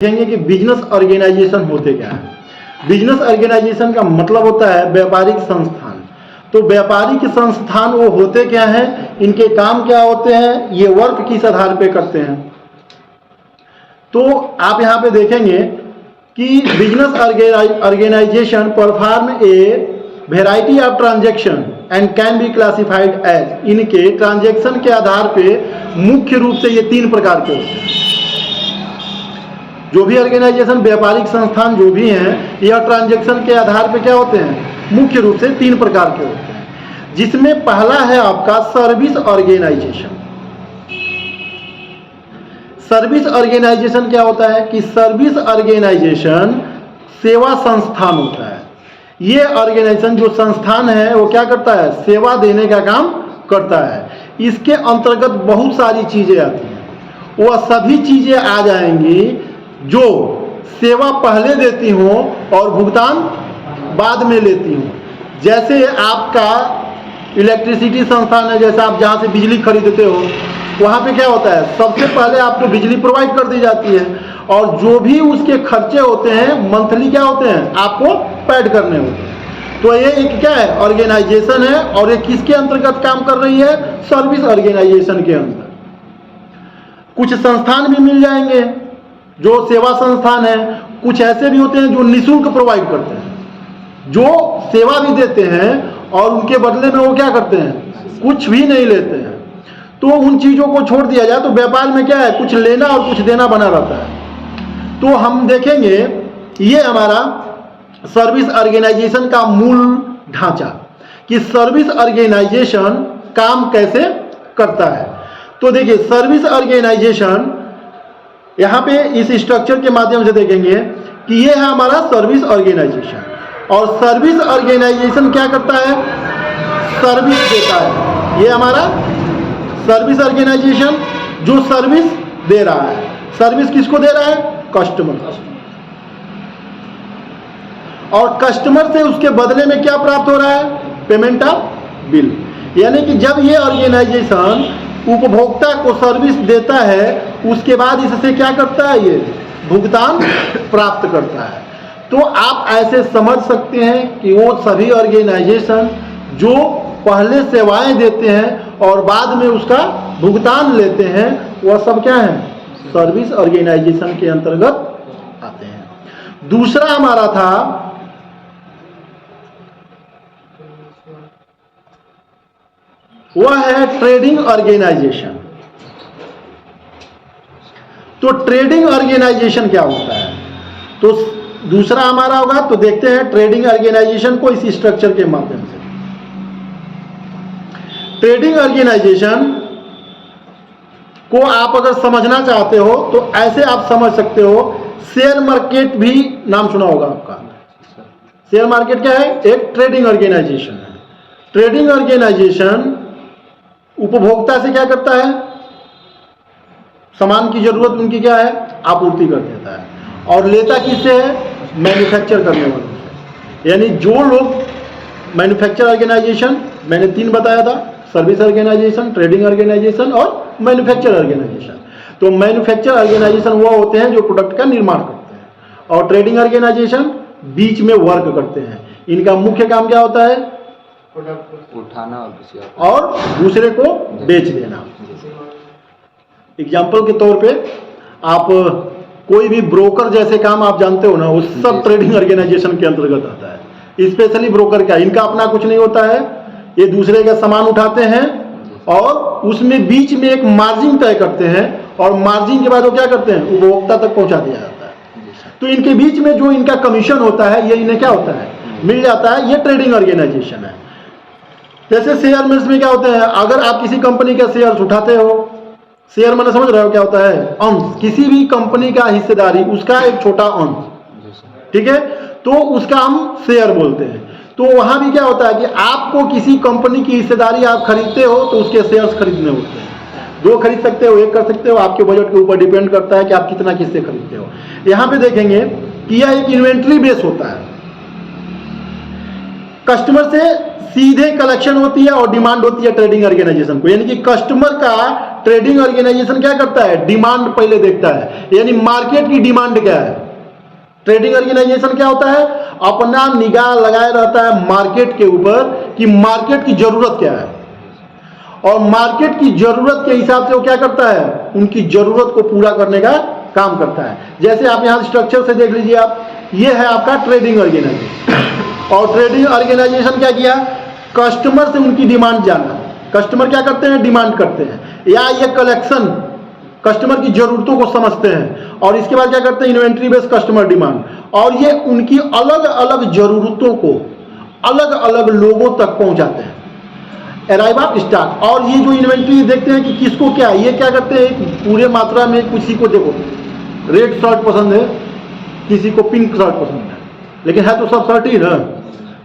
देखेंगे कि business organisation होते क्या है। बिजनेस ऑर्गेनाइजेशन का मतलब होता है व्यापारिक संस्थान। तो व्यापारिक संस्थान वो होते क्या हैं, इनके काम क्या होते हैं, ये वर्क किस आधार पे करते हैं। तो आप यहाँ पे देखेंगे कि business organization perform a variety of transaction and can be classified as, इनके ट्रांजैक्शन के आधार पे मुख्य रूप से ये 3 प्रकार के होते हैं। जो भी ऑर्गेनाइजेशन, व्यापारिक संस्थान जो भी हैं, यह ट्रांजैक्शन के आधार पे क्या होते हैं, मुख्य रूप से 3 प्रकार के होते हैं। जिसमें पहला है आपका सर्विस ऑर्गेनाइजेशन। सर्विस ऑर्गेनाइजेशन क्या होता है कि सर्विस ऑर्गेनाइजेशन सेवा संस्थान होता है। ये ऑर्गेनाइजेशन जो संस्थान है वो क्या करता है, सेवा देने का काम करता है। इसके अंतर्गत बहुत सारी चीजें आती हैं, वह सभी चीजें आ जाएंगी जो सेवा पहले देती हों और भुगतान बाद में लेती हों। जैसे आपका इलेक्ट्रिसिटी संस्थान है, जैसे आप जहाँ से बिजली खरीदते हो, वहाँ पे क्या होता है, सबसे पहले आपको बिजली प्रोवाइड कर दी जाती है और जो भी उसके खर्चे होते हैं मंथली क्या होते हैं, आपको पेड करने होते हैं। तो ये एक क्या है, ऑर्गेनाइजेशन है और ये किसके अंतर्गत काम कर रही है, सर्विस ऑर्गेनाइजेशन के अंदर। कुछ संस्थान भी मिल जाएंगे जो सेवा संस्थान है, कुछ ऐसे भी होते हैं जो निःशुल्क प्रोवाइड करते हैं, जो सेवा भी देते हैं और उनके बदले में वो क्या करते हैं, कुछ भी नहीं लेते हैं। तो उन चीज़ों को छोड़ दिया जाए तो व्यापार में क्या है, कुछ लेना और कुछ देना बना रहता है। तो हम देखेंगे ये हमारा सर्विस ऑर्गेनाइजेशन का मूल ढांचा कि सर्विस ऑर्गेनाइजेशन काम कैसे करता है। तो देखिए सर्विस ऑर्गेनाइजेशन यहाँ पे इस स्ट्रक्चर के माध्यम से देखेंगे कि ये है हमारा सर्विस ऑर्गेनाइजेशन। और सर्विस ऑर्गेनाइजेशन क्या करता है, सर्विस देता है। ये हमारा सर्विस ऑर्गेनाइजेशन जो सर्विस दे रहा है। सर्विस किसको दे रहा है, कस्टमर। और कस्टमर से उसके बदले में क्या प्राप्त हो रहा है, पेमेंट ऑफ बिल। यानी कि जब ये ऑर्गेनाइजेशन उपभोक्ता को सर्विस देता है, उसके बाद इससे क्या करता है, ये भुगतान प्राप्त करता है। तो आप ऐसे समझ सकते हैं कि वो सभी ऑर्गेनाइजेशन जो पहले सेवाएं देते हैं और बाद में उसका भुगतान लेते हैं, वह सब क्या है, सर्विस ऑर्गेनाइजेशन के अंतर्गत आते हैं। दूसरा हमारा था वह है ट्रेडिंग ऑर्गेनाइजेशन। तो ट्रेडिंग ऑर्गेनाइजेशन क्या होता है, तो दूसरा हमारा होगा। तो देखते हैं ट्रेडिंग ऑर्गेनाइजेशन को इस स्ट्रक्चर के माध्यम से। ट्रेडिंग ऑर्गेनाइजेशन को आप अगर समझना चाहते हो तो ऐसे आप समझ सकते हो, शेयर मार्केट भी नाम सुना होगा आपका। शेयर मार्केट क्या है, एक ट्रेडिंग ऑर्गेनाइजेशन है। ट्रेडिंग ऑर्गेनाइजेशन उपभोक्ता से क्या करता है, सामान की जरूरत उनकी क्या है, आपूर्ति कर देता है। और लेता किससे है, मैन्युफैक्चर करने वालों से। यानी जो लोग मैन्युफैक्चर ऑर्गेनाइजेशन मैंने 3 बताया था, सर्विस ऑर्गेनाइजेशन, ट्रेडिंग ऑर्गेनाइजेशन और मैन्युफैक्चर ऑर्गेनाइजेशन। तो मैन्युफैक्चर ऑर्गेनाइजेशन वो होते हैं जो प्रोडक्ट का निर्माण करते हैं, और ट्रेडिंग ऑर्गेनाइजेशन बीच में वर्क करते हैं। इनका मुख्य काम क्या होता है, उठाना और किसी और दूसरे को बेच देना। एग्जाम्पल के तौर पे आप कोई भी ब्रोकर जैसे काम आप जानते हो ना, वो सब ट्रेडिंग ऑर्गेनाइजेशन के अंतर्गत आता है। स्पेशली ब्रोकर का, इनका अपना कुछ नहीं होता है, ये दूसरे का सामान उठाते हैं और उसमें बीच में एक मार्जिन तय करते हैं और मार्जिन के बाद वो क्या करते हैं, उपभोक्ता तक पहुंचा दिया जाता है। तो इनके बीच में जो इनका कमीशन होता है ये इन्हें क्या होता है, मिल जाता है। ये ट्रेडिंग ऑर्गेनाइजेशन है। जैसे शेयर में क्या होते हैं, अगर आप किसी कंपनी का शेयर उठाते हो, शेयर मैंने समझ रहे हो क्या होता है, अंश। किसी भी कंपनी का हिस्सेदारी, उसका एक छोटा अंश, ठीक है, तो उसका हम शेयर बोलते हैं। तो वहां भी क्या होता है कि आपको किसी कंपनी की हिस्सेदारी आप खरीदते हो तो उसके शेयर्स खरीदने होते हैं। 2 खरीद सकते हो, 1 कर सकते हो, आपके बजट के ऊपर डिपेंड करता है कि आप कितना किससे खरीदते हो। यहां पे देखेंगे कि यह एक इन्वेंट्री बेस होता है। कस्टमर से सीधे कलेक्शन होती है और डिमांड होती है ट्रेडिंग ऑर्गेनाइजेशन को। यानी कि कस्टमर का ट्रेडिंग ऑर्गेनाइजेशन क्या करता है, डिमांड पहले देखता है, यानी मार्केट की डिमांड क्या है। ट्रेडिंग ऑर्गेनाइजेशन क्या होता है, अपना निगाह लगाए रहता है मार्केट के ऊपर कि मार्केट की जरूरत क्या है, और मार्केट की जरूरत के हिसाब से वो क्या करता है, उनकी जरूरत को पूरा करने का काम करता है। जैसे आप यहां स्ट्रक्चर से देख लीजिए, आप ये है आपका ट्रेडिंग ऑर्गेनाइजेशन, और ट्रेडिंग ऑर्गेनाइजेशन क्या किया, कस्टमर से उनकी डिमांड जाना। कस्टमर क्या करते हैं, डिमांड करते हैं, या ये कलेक्शन कस्टमर की जरूरतों को समझते हैं, और इसके बाद क्या करते हैं, इन्वेंट्री बेस्ड कस्टमर डिमांड, और ये उनकी अलग अलग जरूरतों को अलग अलग लोगों तक पहुंचाते हैं, अराइव ऑफ स्टॉक। और ये जो इन्वेंट्री देखते हैं कि किसको क्या, ये क्या करते हैं, पूरे मात्रा में किसी को देखो रेड शर्ट पसंद है, किसी को पिंक शर्ट पसंद है, लेकिन है तो सब शर्ट ही ना।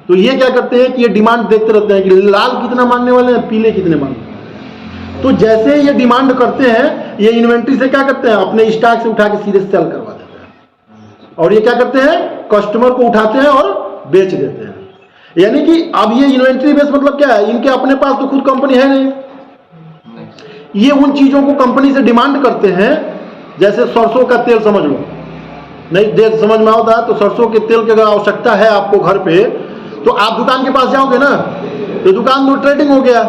तो ये क्या करते हैं कि ये डिमांड देखते रहते हैं कि लाल कितना मांगने वाले हैं, पीले कितने मांगने वाले हैं। तो जैसे ये डिमांड करते हैं, ये इन्वेंट्री से क्या करते हैं, अपने स्टॉक से उठा के सीधे सेल करवा देते हैं, और ये क्या करते हैं, कस्टमर को उठाते हैं और बेच देते हैं। यानी कि अब ये इन्वेंट्री बेस मतलब क्या है, इनके अपने पास तो खुद कंपनी है नहीं, ये उन चीजों को कंपनी से डिमांड करते हैं। जैसे सरसों का तेल समझ लो, नहीं देख समझ में आता है, तो सरसों के तेल की अगर आवश्यकता है आपको घर पे, तो आप दुकान के पास जाओगे ना, तो दुकान तो ट्रेडिंग हो गया,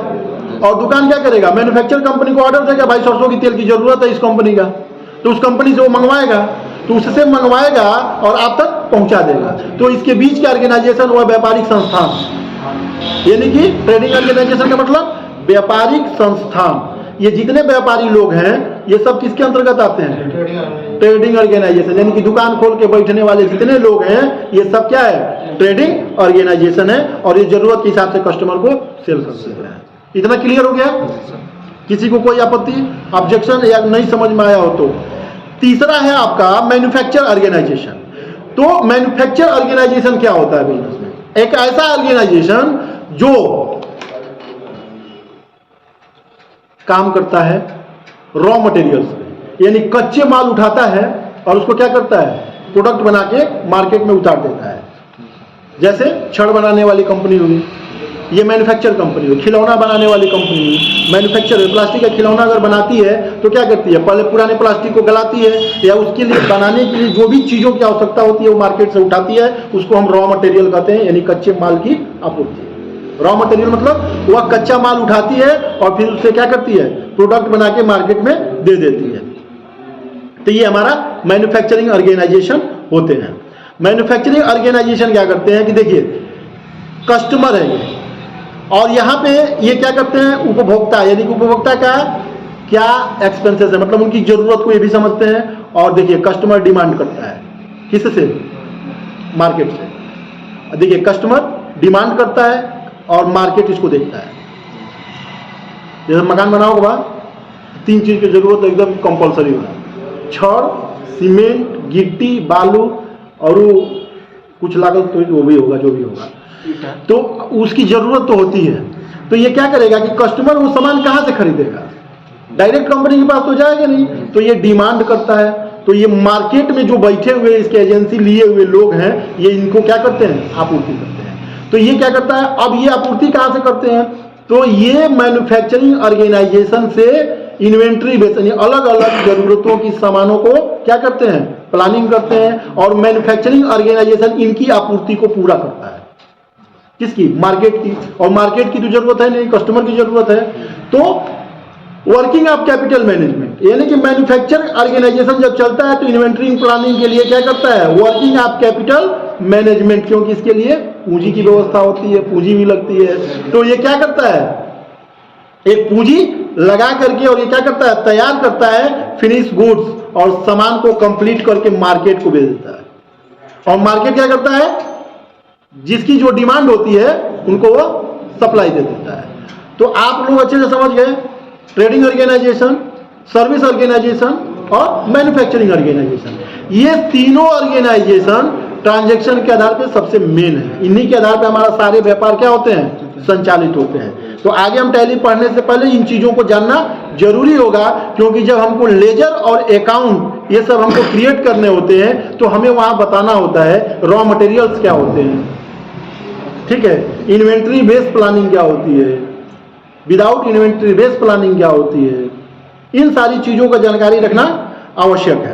और दुकान क्या करेगा, मैन्युफैक्चर कंपनी को ऑर्डर देगा, भाई सरसों की तेल की जरूरत है इस कंपनी का, तो उस कंपनी से वो मंगवाएगा, तो उससे मंगवाएगा और आप तक पहुंचा देगा। तो इसके बीच के ऑर्गेनाइजेशन हुआ व्यापारिक संस्थान, यानी कि ट्रेडिंग ऑर्गेनाइजेशन का मतलब व्यापारिक संस्थान। ये जितने व्यापारी लोग हैं ये सब किसके अंतर्गत आते हैं, ट्रेडिंग ऑर्गेनाइजेशन, यानी कि दुकान खोल के बैठने वाले जितने लोग हैं ये सब क्या है, ट्रेडिंग ऑर्गेनाइजेशन है, और ये जरूरत के हिसाब से कस्टमर को सेल कर देते हैं। इतना क्लियर हो गया, किसी को कोई आपत्ति ऑब्जेक्शन या नहीं समझ में आया हो तो। तीसरा है आपका मैन्युफैक्चर ऑर्गेनाइजेशन। तो मैन्युफैक्चर ऑर्गेनाइजेशन क्या होता है बिजनेस में, एक ऐसा ऑर्गेनाइजेशन जो काम करता है रॉ मटेरियल्स पे, यानी कच्चे माल उठाता है और उसको क्या करता है, प्रोडक्ट बना के मार्केट में उतार देता है। जैसे छड़ बनाने वाली कंपनी हुई, ये मैन्युफैक्चर कंपनी हुई, खिलौना बनाने वाली कंपनी हुई, मैन्युफैक्चर प्लास्टिक का खिलौना अगर बनाती है तो क्या करती है, पहले पुराने प्लास्टिक को गलाती है, या उसके लिए बनाने के लिए जो भी चीज़ों की आवश्यकता होती है वो मार्केट से उठाती है, उसको हम रॉ मटेरियल कहते हैं, यानी कच्चे माल की आपूर्ति। रॉ मटेरियल मतलब वह कच्चा माल उठाती है और फिर उससे क्या करती है, प्रोडक्ट बना के मार्केट में दे देती है। तो ये हमारा मैन्युफैक्चरिंग ऑर्गेनाइजेशन होते हैं। मैन्युफैक्चरिंग ऑर्गेनाइजेशन क्या करते हैं कि देखिए कस्टमर है ये, और यहाँ पे ये क्या करते हैं, उपभोक्ता, यानी कि उपभोक्ता का क्या एक्सपेंसेस है, मतलब उनकी जरूरत को ये भी समझते हैं। और देखिए कस्टमर डिमांड करता है किससे, मार्केट से। देखिए कस्टमर डिमांड करता है और मार्केट इसको देखता है। जैसे मकान बनाओगे बा, 3 चीज की जरूरत एकदम कंपलसरी होगा, छड़, सीमेंट, गिट्टी, बालू, और कुछ लागत तो वो भी होगा जो भी होगा, तो उसकी जरूरत तो होती है। तो ये क्या करेगा कि कस्टमर वो सामान कहाँ से खरीदेगा, डायरेक्ट कंपनी के पास तो जाएगा नहीं, तो ये डिमांड करता है। तो ये मार्केट में जो बैठे हुए इसके एजेंसी लिए हुए लोग हैं, ये इनको क्या करते हैं, आपूर्ति करते हैं। तो ये क्या करता है, अब ये आपूर्ति कहाँ से करते हैं, तो ये मैन्युफैक्चरिंग ऑर्गेनाइजेशन से इन्वेंट्री बेस, यानी अलग अलग जरूरतों की सामानों को क्या करते हैं, प्लानिंग करते हैं, और मैन्युफैक्चरिंग ऑर्गेनाइजेशन इनकी आपूर्ति को पूरा करता है। किसकी, मार्केट की। और मार्केट की तो जरूरत है नहीं, कस्टमर की जरूरत है। तो वर्किंग ऑफ कैपिटल मैनेजमेंट, यानी कि मैन्युफैक्चर ऑर्गेनाइजेशन जब चलता है तो इन्वेंटरी प्लानिंग के लिए क्या करता है, वर्किंग ऑफ कैपिटल मैनेजमेंट, क्योंकि इसके लिए पूंजी की व्यवस्था होती है, पूंजी भी लगती है। तो ये क्या करता है, एक पूंजी लगा करके, और ये क्या करता है, तैयार करता है फिनिश गुड्स, और सामान को कंप्लीट करके मार्केट को भेज देता है। और मार्केट क्या करता है, जिसकी जो डिमांड होती है उनको वो सप्लाई दे देता है। तो आप लोग अच्छे से समझ गए, ट्रेडिंग ऑर्गेनाइजेशन, सर्विस ऑर्गेनाइजेशन और मैन्युफैक्चरिंग ऑर्गेनाइजेशन, ये तीनों ऑर्गेनाइजेशन ट्रांजैक्शन के आधार पर सबसे मेन है। इन्हीं के आधार पर हमारा सारे व्यापार क्या होते हैं, संचालित होते हैं। तो आगे हम टैली पढ़ने से पहले इन चीजों को जानना जरूरी होगा, क्योंकि जब हमको लेजर और अकाउंट ये सब हमको क्रिएट करने होते हैं तो हमें वहां बताना होता है रॉ मटेरियल्स क्या होते हैं, ठीक है, इन्वेंट्री बेस्ड प्लानिंग क्या होती है, विदाउट इन्वेंट्री बेस्ड प्लानिंग क्या होती है, इन सारी चीज़ों का जानकारी रखना आवश्यक है।